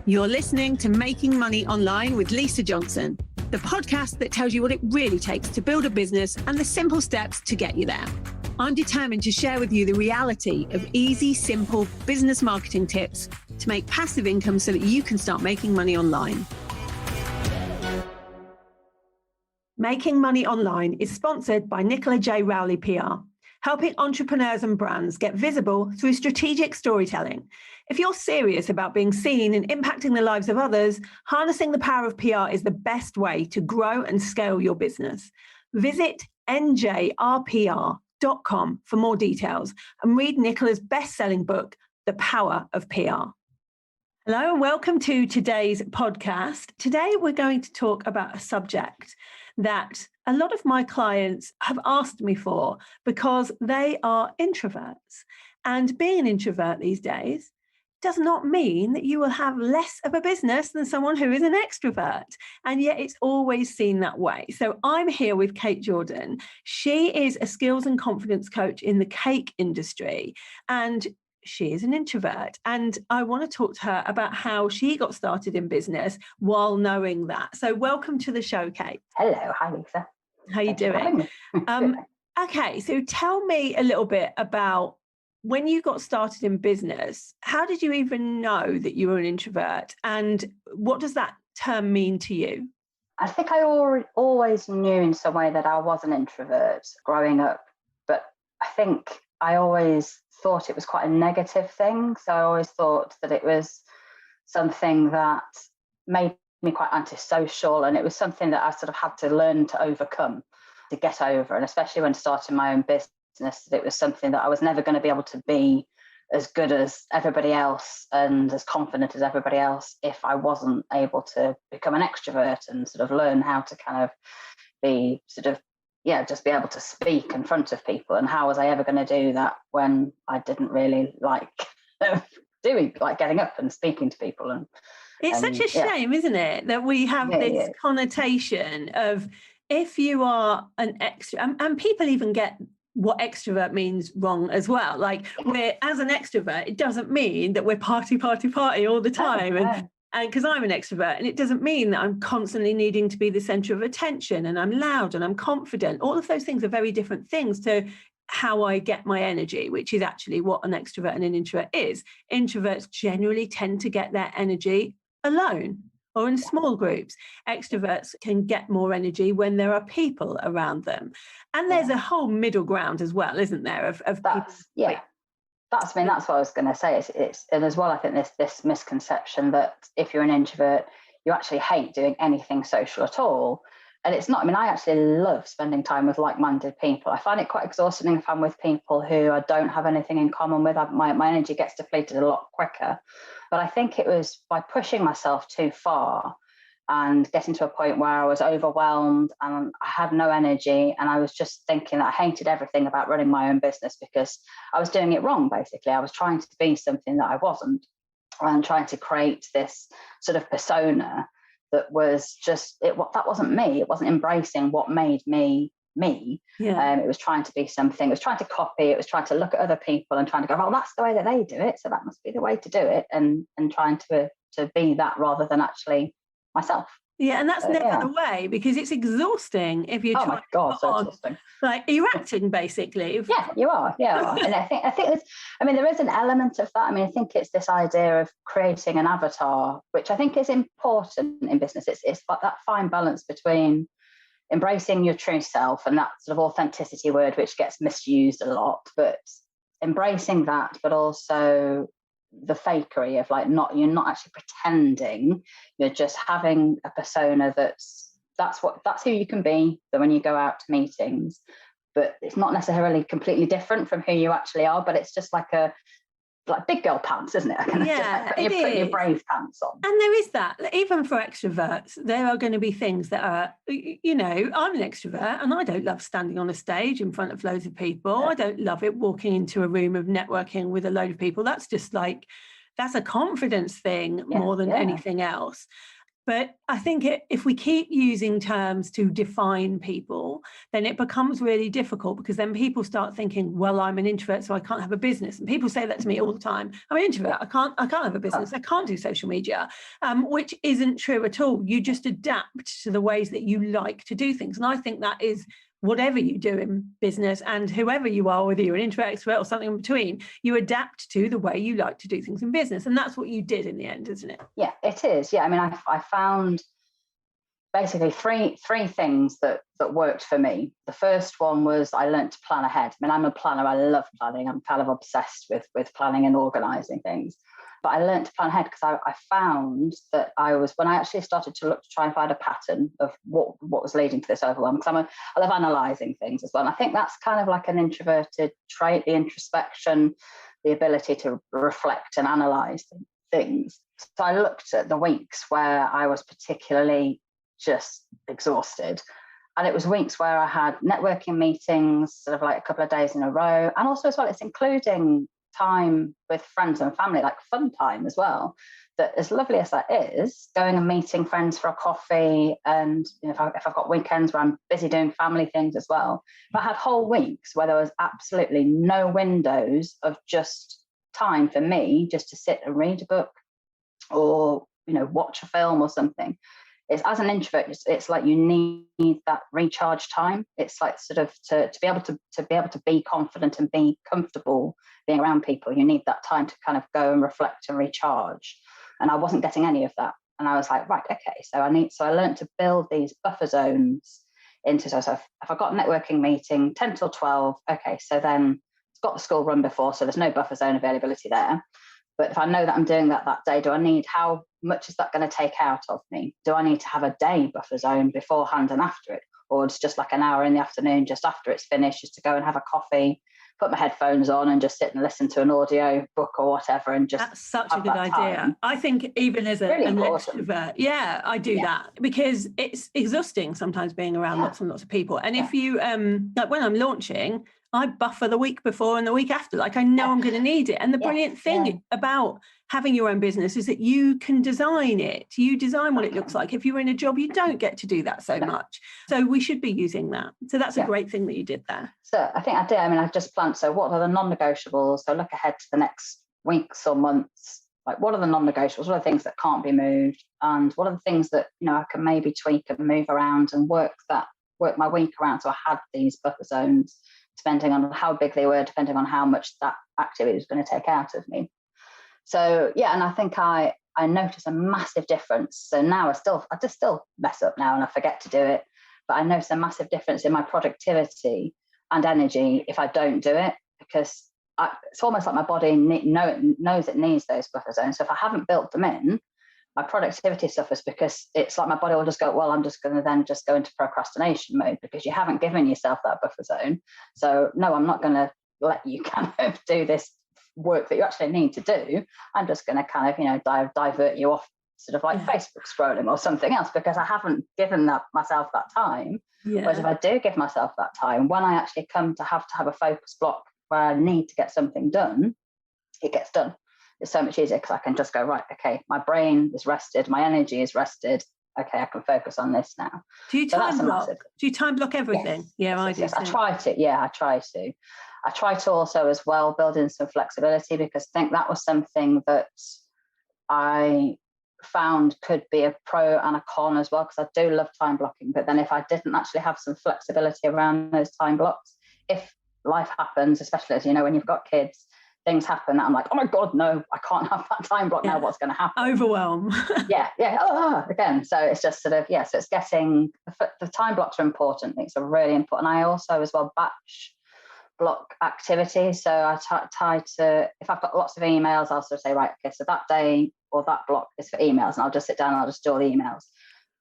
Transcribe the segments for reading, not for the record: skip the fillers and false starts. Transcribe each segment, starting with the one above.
You're listening to Making Money Online with Lisa Johnson, the podcast that tells you what it really takes to build a business and the simple steps to get you there. I'm determined to share with you the reality of easy, simple business marketing tips to make passive income so that you can start making money online. Making Money Online is sponsored by Nicola J. Rowley PR, helping entrepreneurs and brands get visible through strategic storytelling. If you're serious about being seen and impacting the lives of others, harnessing the power of PR is the best way to grow and scale your business. Visit njrpr.com for more details and read Nicola's best-selling book, The Power of PR. Hello and welcome to today's podcast. Today we're going to talk about a subject that a lot of my clients have asked me for because they are introverts. And being an introvert these days does not mean that you will have less of a business than someone who is an extrovert. And yet it's always seen that way. So I'm here with Kate Jordin. She is a skills and confidence coach in the cake industry. And she is an introvert. And I want to talk to her about how she got started in business while knowing that. So welcome to the show, Kate. Hello. Hi, Lisa. How are you doing? Okay, so tell me a little bit about when you got started in business. How did you even know that you were an introvert? And what does that term mean to you? I think I always knew in some way that I was an introvert growing up. But I think I always thought it was quite a negative thing. So I always thought that it was something that made me quite antisocial. And it was something that I sort of had to learn to overcome, to get over. And especially when starting my own business, it was something that I was never going to be able to be as good as everybody else and as confident as everybody else if I wasn't able to become an extrovert and sort of learn how to kind of be sort of, just be able to speak in front of people. And how was I ever going to do that when I didn't really like getting up and speaking to people? And it's such a shame, isn't it, that we have this connotation of if you are an extrovert, and people even get what extrovert means wrong as well. Like as an extrovert, it doesn't mean that we're party all the time. And because I'm an extrovert, and it doesn't mean that I'm constantly needing to be the center of attention and I'm loud and I'm confident. All of those things are very different things to how I get my energy, which is actually what an extrovert and an introvert is. Introverts generally tend to get their energy alone or in small groups. Extroverts can get more energy when there are people around them. And there's a whole middle ground as well, isn't there? Of that's, people. Yeah. That's what I was going to say. It's and as well, I think this misconception that if you're an introvert, you actually hate doing anything social at all. And it's not. I mean, I actually love spending time with like-minded people. I find it quite exhausting if I'm with people who I don't have anything in common with. My energy gets depleted a lot quicker. But I think it was by pushing myself too far and getting to a point where I was overwhelmed and I had no energy. And I was just thinking that I hated everything about running my own business because I was doing it wrong, basically. I was trying to be something that I wasn't and trying to create this sort of persona that was just, that wasn't me. It wasn't embracing what made me me. It was trying to be something. It was trying to copy. It was trying to look at other people and trying to go, well, that's the way that they do it, so that must be the way to do it, and trying to be that rather than actually myself. Yeah, and that's never the way, because it's exhausting if you're trying. Oh my God, so exhausting. Like you're acting basically. Yeah, you are. Yeah, and I think it's, I mean, there is an element of that. I mean, I think it's this idea of creating an avatar, which I think is important in business. It's like that fine balance between embracing your true self and that sort of authenticity word, which gets misused a lot, but embracing that, but also the fakery of you're not actually pretending, you're just having a persona that's who you can be, that when you go out to meetings, but it's not necessarily completely different from who you actually are, but it's just like big girl pants, isn't it? Yeah, you're putting your brave pants on. And there is that. Even for extroverts, there are going to be things that are, I'm an extrovert and I don't love standing on a stage in front of loads of people. I don't love it walking into a room of networking with a load of people. That's just that's a confidence thing more than anything else. But I think if we keep using terms to define people, then it becomes really difficult, because then people start thinking, well, I'm an introvert, so I can't have a business. And people say that to me all the time. I'm an introvert. I can't have a business. I can't do social media, which isn't true at all. You just adapt to the ways that you like to do things. And I think that is whatever you do in business, and whoever you are, whether you're an introvert, extrovert, or something in between, you adapt to the way you like to do things in business. And that's what you did in the end, isn't it? Yeah, it is. Yeah, I mean, I found basically three things that worked for me. The first one was I learned to plan ahead. I mean, I'm a planner. I love planning. I'm kind of obsessed with planning and organizing things. But I learned to plan ahead because I found that when I actually started to look to try and find a pattern of what was leading to this overwhelm, because I love analysing things as well. And I think that's kind of like an introverted trait, the introspection, the ability to reflect and analyse things. So I looked at the weeks where I was particularly just exhausted. And it was weeks where I had networking meetings, sort of like a couple of days in a row. And also as well, it's including time with friends and family, like fun time as well. That as lovely as that is, going and meeting friends for a coffee, and if I've got weekends where I'm busy doing family things as well. But I had whole weeks where there was absolutely no windows of just time for me just to sit and read a book or watch a film or something. It's, as an introvert, it's like you need that recharge time. It's like sort of to be able to be confident and be comfortable being around people. You need that time to kind of go and reflect and recharge. And I wasn't getting any of that. And I was like, right, okay. So I learned to build these buffer zones into. So if I've got a networking meeting 10 till 12, okay. So then it's got the school run before, so there's no buffer zone availability there. But if I know that I'm doing that day, how much is that going to take out of me? Do I need to have a day buffer zone beforehand and after it? Or it's just like an hour in the afternoon, just after it's finished, just to go and have a coffee, put my headphones on and just sit and listen to an audio book or whatever. And just that's such a good idea. I think even as an extrovert, yeah, I do that because it's exhausting sometimes being around lots and lots of people. And if you, like when I'm launching, I buffer the week before and the week after. Like I know I'm going to need it. And the brilliant thing about having your own business is that you can design it. You design what it looks like. If you're in a job, you don't get to do that so much. So we should be using that. So that's a great thing that you did there. So I think I did. I mean, I just planned. So what are the non-negotiables? So look ahead to the next weeks or months. Like what are the non-negotiables? What are the things that can't be moved? And what are the things that, I can maybe tweak and move around and work my week around. So I had these buffer zones, depending on how big they were, depending on how much that activity was going to take out of me. So, and I think I notice a massive difference. So now I just still mess up now and I forget to do it, but I notice a massive difference in my productivity and energy if I don't do it, because it's almost like my body knows it needs those buffer zones. So if I haven't built them in, my productivity suffers, because it's like my body will just go, well, I'm just going to then just go into procrastination mode because you haven't given yourself that buffer zone. So no, I'm not going to let you kind of do this work that you actually need to do. I'm just going to kind of, divert you off sort of like Facebook scrolling or something else, because I haven't given myself that time. Whereas if I do give myself that time, when I actually come to have a focus block where I need to get something done, it gets done. It's so much easier because I can just go, right, okay, my brain is rested, my energy is rested. Okay, I can focus on this now. Do you time block? Do you time block everything? Yes. I do. Yes. I try to. I try to also as well build in some flexibility, because I think that was something that I found could be a pro and a con as well, because I do love time blocking. But then if I didn't actually have some flexibility around those time blocks, if life happens, especially as when you've got kids, things happen that I'm like, oh my God, no, I can't have that time block now. What's going to happen? Overwhelm. Again. So it's just sort of, so it's getting, the time blocks are important. It's really important. I also as well batch block activities. So I try to, if I've got lots of emails, I'll sort of say, right, okay, so that day or that block is for emails, and I'll just sit down and I'll just do all the emails.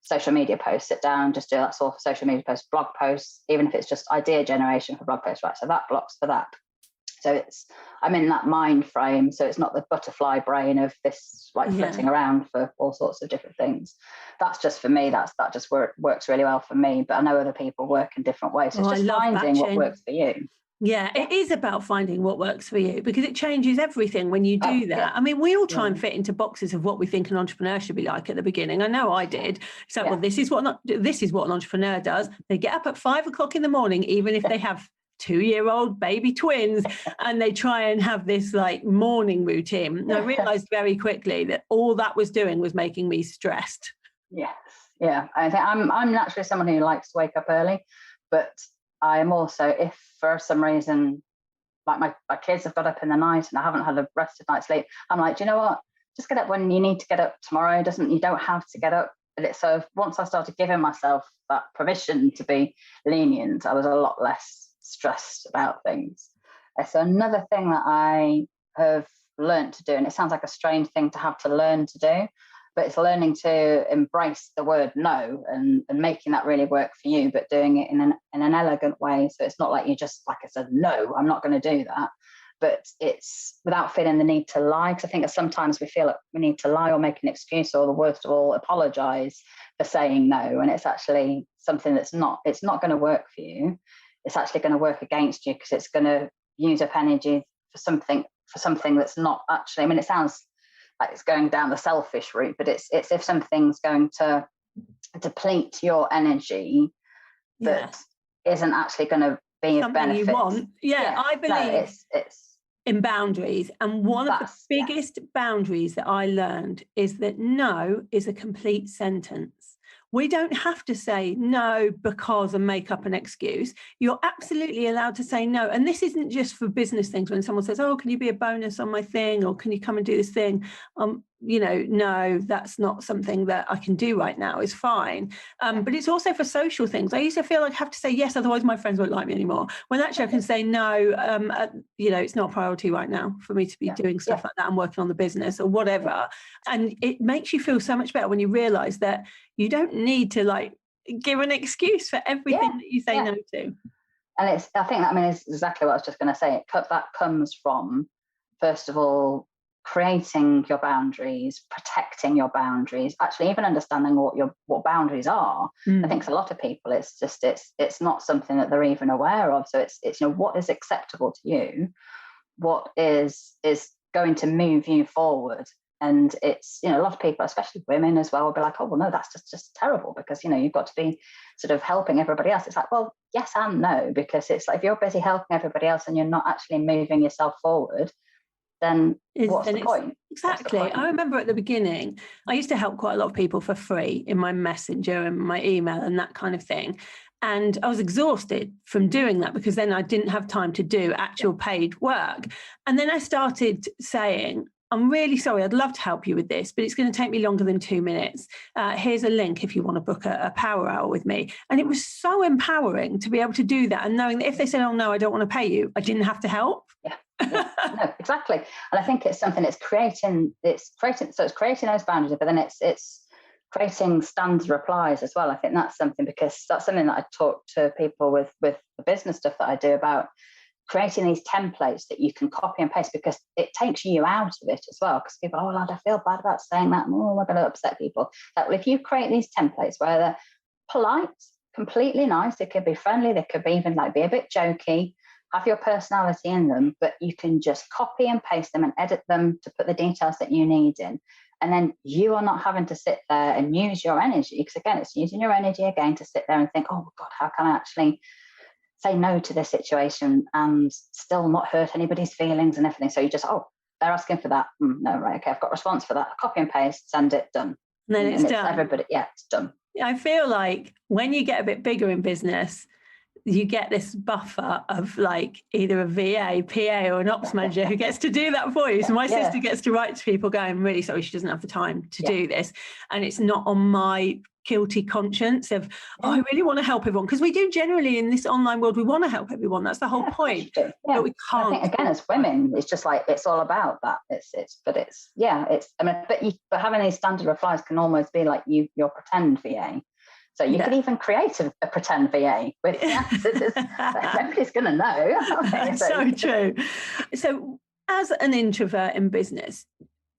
Social media posts, sit down, just do that sort of social media posts, blog posts, even if it's just idea generation for blog posts, right? So that block's for that. So I'm in that mind frame. So it's not the butterfly brain of this flitting around for all sorts of different things. That's just for me. That just works really well for me. But I know other people work in different ways. So it's just finding what works for you. Yeah, it is about finding what works for you, because it changes everything when you do that. Yeah. I mean, we all try and fit into boxes of what we think an entrepreneur should be like at the beginning. I know I did. It's like, well, this is what an entrepreneur does. They get up at 5 o'clock in the morning, even if they have 2-year-old baby twins, and they try and have this like morning routine. And I realized very quickly that all that was doing was making me stressed. Yes. Yeah. I think I'm naturally someone who likes to wake up early, but I am also, if for some reason, like my kids have got up in the night and I haven't had a rested night's sleep, I'm like, do you know what? Just get up when you need to get up tomorrow. You don't have to get up. But so once I started giving myself that permission to be lenient, I was a lot less stressed about things. So another thing that I have learned to do, and it sounds like a strange thing to have to learn to do, but it's learning to embrace the word no and making that really work for you, but doing it in an elegant way. So it's not like you just, like I said, no, I'm not going to do that. But it's without feeling the need to lie. Because I think that sometimes we feel like we need to lie or make an excuse, or the worst of all, apologize for saying no. And it's actually something it's not going to work for you. It's actually going to work against you, because it's going to use up energy for something that's not actually, I mean, it sounds like it's going down the selfish route, but it's if something's going to deplete your energy that isn't actually going to be a benefit. You want. I believe it's in boundaries. And one of the biggest boundaries that I learned is that no is a complete sentence. We don't have to say no because and make up an excuse. You're absolutely allowed to say no. And this isn't just for business things. When someone says, oh, can you be a bonus on my thing? Or can you come and do this thing? No, that's not something that I can do right now. It's fine. But it's also for social things. I used to feel like I have to say yes, otherwise my friends won't like me anymore. When actually I can say no, it's not a priority right now for me to be doing stuff like that and working on the business or whatever. And it makes you feel so much better when you realize that you don't need to like give an excuse for everything that you say no to. And I think that is exactly what I was just going to say. That comes from, first of all, creating your boundaries, protecting your boundaries, actually even understanding what boundaries are. I think for a lot of people, it's not something that they're even aware of. So it's what is acceptable to you, what is going to move you forward. And it's, a lot of people, especially women as well, will be like, oh, well, no, that's just terrible, because, you've got to be sort of helping everybody else. It's like, well, yes and no, because it's like, if you're busy helping everybody else and you're not actually moving yourself forward, then what's the point? Exactly. I remember at the beginning, I used to help quite a lot of people for free in my messenger and my email and that kind of thing. And I was exhausted from doing that, because then I didn't have time to do actual paid work. And then I started saying, I'm really sorry, I'd love to help you with this, but it's going to take me longer than 2 minutes. Here's a link if you want to book a power hour with me. And it was so empowering to be able to do that, and knowing that if they said, oh, no, I don't want to pay you, I didn't have to help. No, exactly. And I think it's something it's creating those boundaries, but then it's creating standard replies as well. I think that's something, because that's something that I talk to people with the business stuff that I do about, creating these templates that you can copy and paste, because it takes you out of it as well. Because people, I feel bad about saying that, we're going to upset people. That if you create these templates where they're polite, completely nice, they could be friendly, they could be even like be a bit jokey, have your personality in them, but you can just copy and paste them and edit them to put the details that you need in. And then you are not having to sit there and use your energy, because again, it's using your energy again to sit there and think, oh God, how can I actually say no to this situation and still not hurt anybody's feelings and everything. So you just, they're asking for that. No, right, okay, I've got a response for that. Copy and paste, send it, done. And then it's done. Everybody, it's done. I feel like when you get a bit bigger in business, you get this buffer of like either a VA, PA, or an ops manager who gets to do that for you. So my sister gets to write to people going, I'm really sorry, she doesn't have the time to do this. And it's not on my guilty conscience of, I really want to help everyone. Because we do generally in this online world, we want to help everyone. That's the whole point. But we can't. I think again, as women, it's just like, it's all about that. But having these standard replies can almost be like your pretend VA. So you could even create a pretend VA with the answers. Nobody's going to know. That's so true. So as an introvert in business,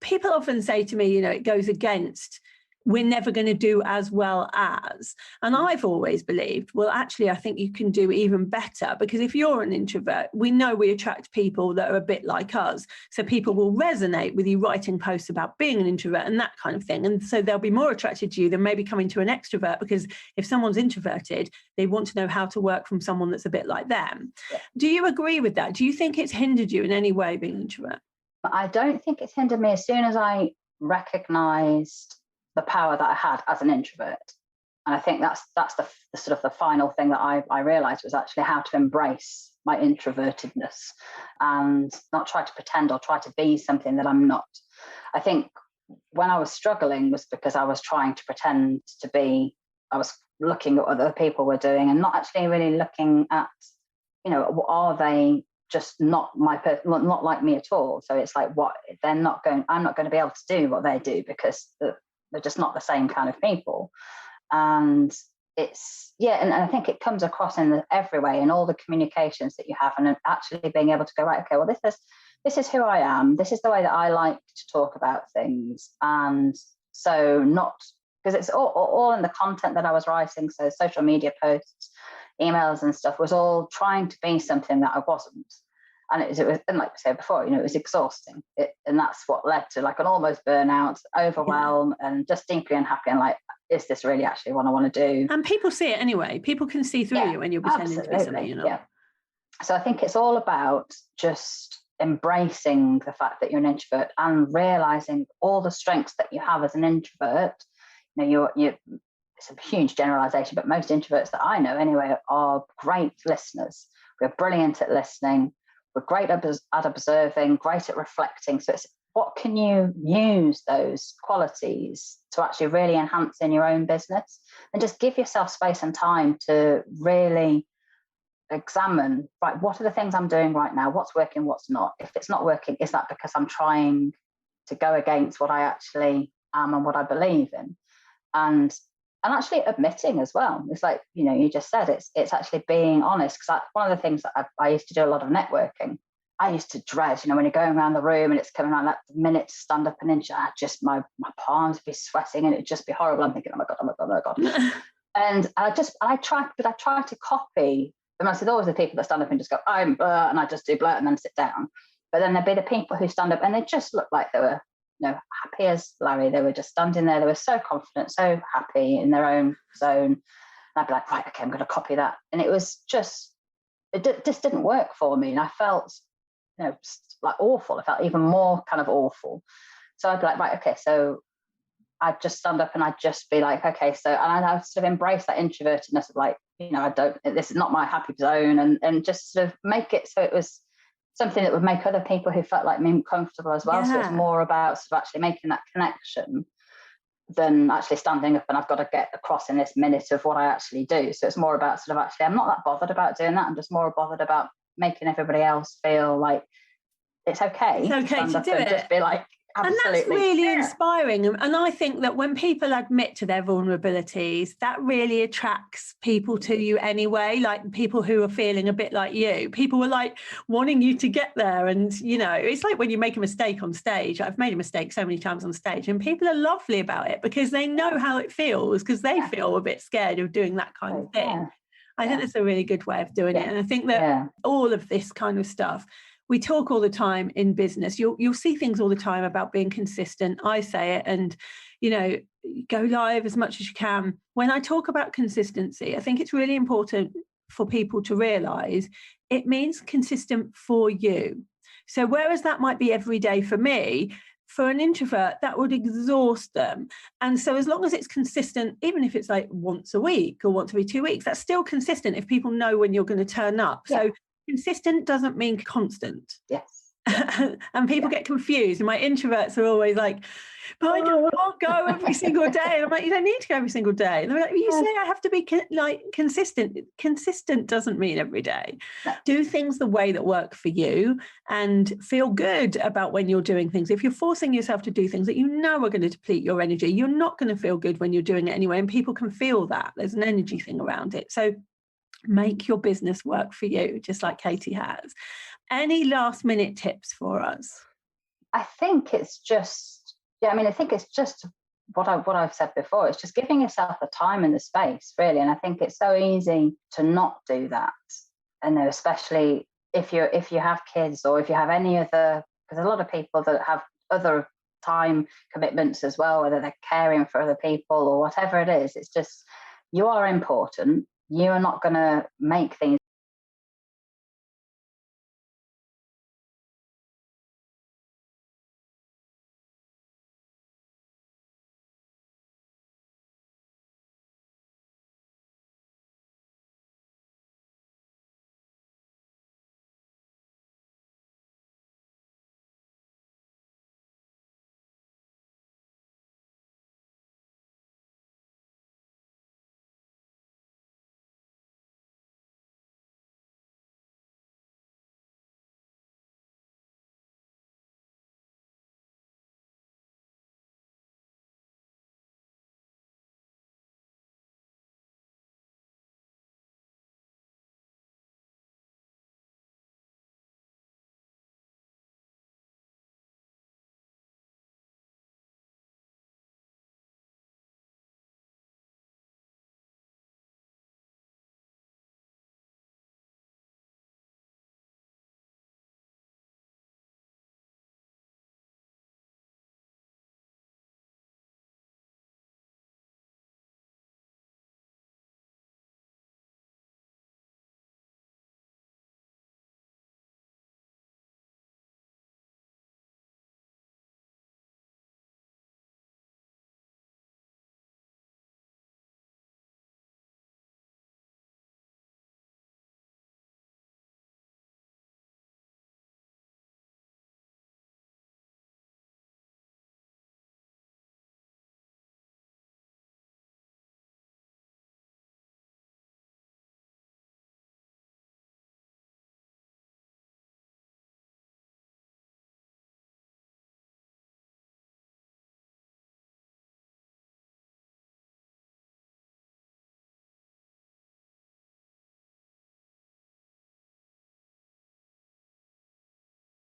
people often say to me, it goes against we're never going to do as well as. And I've always believed, well, actually, I think you can do even better, because if you're an introvert, we know we attract people that are a bit like us. So people will resonate with you writing posts about being an introvert and that kind of thing. And so they'll be more attracted to you than maybe coming to an extrovert, because if someone's introverted, they want to know how to work from someone that's a bit like them. Yeah. Do you agree with that? Do you think it's hindered you in any way, being an introvert? I don't think it's hindered me. As soon as I recognised the power that I had as an introvert. And I think that's the sort of the final thing that I realized was actually how to embrace my introvertedness and not try to pretend or try to be something that I'm not. I think when I was struggling was because I was trying to pretend to be, I was looking at what other people were doing and not actually really looking at, are they just not not like me at all? So it's like, I'm not going to be able to do what they do, because they're just not the same kind of people. And it's, and I think it comes across in every way, in all the communications that you have, and actually being able to go, right, okay, well, this is who I am. This is the way that I like to talk about things. And so because it's all in the content that I was writing. So social media posts, emails and stuff was all trying to be something that I wasn't. And it was, and like I said before, it was exhausting. And that's what led to like an almost burnout, overwhelm, and just deeply unhappy. And like, is this really actually what I want to do? And people see it anyway. People can see through you when you're pretending to be something, Yeah. So I think it's all about just embracing the fact that you're an introvert and realizing all the strengths that you have as an introvert. It's a huge generalization, but most introverts that I know anyway are great listeners. We're brilliant at listening. We're great at observing, great at reflecting. So it's what can you use those qualities to actually really enhance in your own business, and just give yourself space and time to really examine, right, what are the things I'm doing right now? What's working, what's not? If it's not working, is that because I'm trying to go against what I actually am and what I believe in? And actually admitting as well. It's like, you just said, it's actually being honest. Because one of the things that I used to do a lot of networking, I used to dread, when you're going around the room and it's coming around that minute to stand up and just my palms would be sweating and it'd just be horrible. I'm thinking, oh my God. And I try to copy. And I said, always the people that stand up and just go, I'm blah, and I just do blah and then sit down. But then there'd be the people who stand up and they just look like they were, happy as Larry. They were just standing there. They were so confident, so happy in their own zone. And I'd be like, right, okay, I'm going to copy that. And it was just, it just didn't work for me. And I felt, like awful. I felt even more kind of awful. So I'd be like, right, okay, so I'd just stand up and I'd just be like, okay, so, and I'd sort of embrace that introvertedness of like, this is not my happy zone, and just sort of make it so it was something that would make other people who felt like me comfortable as well. Yeah. So it's more about sort of actually making that connection than actually standing up and I've got to get across in this minute of what I actually do. So it's more about sort of actually, I'm not that bothered about doing that. I'm just more bothered about making everybody else feel like it's okay. It's okay to do it. Just be like, absolutely. And that's really inspiring. And I think that when people admit to their vulnerabilities, that really attracts people to you anyway, like people who are feeling a bit like you. People were like wanting you to get there. And, it's like when you make a mistake on stage. I've made a mistake so many times on stage, and people are lovely about it because they know how it feels, because they feel a bit scared of doing that kind of thing. Yeah. I think that's a really good way of doing it. And I think that all of this kind of stuff, we talk all the time in business. You'll see things all the time about being consistent. I say it, and, go live as much as you can. When I talk about consistency, I think it's really important for people to realize it means consistent for you. So whereas that might be every day for me, for an introvert, that would exhaust them. And so as long as it's consistent, even if it's like once a week or once every 2 weeks, that's still consistent if people know when you're going to turn up. Yeah. So consistent doesn't mean constant. Yes. And people get confused. And my introverts are always like, but I can't go every single day. And I'm like, you don't need to go every single day. And they're like, you say I have to be consistent. Consistent doesn't mean every day. No. Do things the way that work for you and feel good about when you're doing things. If you're forcing yourself to do things that you know are going to deplete your energy, you're not going to feel good when you're doing it anyway. And people can feel that. There's an energy thing around it. So make your business work for you, just like Katie has. Any last minute tips for us? I think it's just, I think it's just what I've said before, it's just giving yourself the time and the space, really. And I think it's so easy to not do that. And especially if you have kids, or if you have any other, because a lot of people that have other time commitments as well, whether they're caring for other people or whatever it is, it's just, you are important. You are not going to make things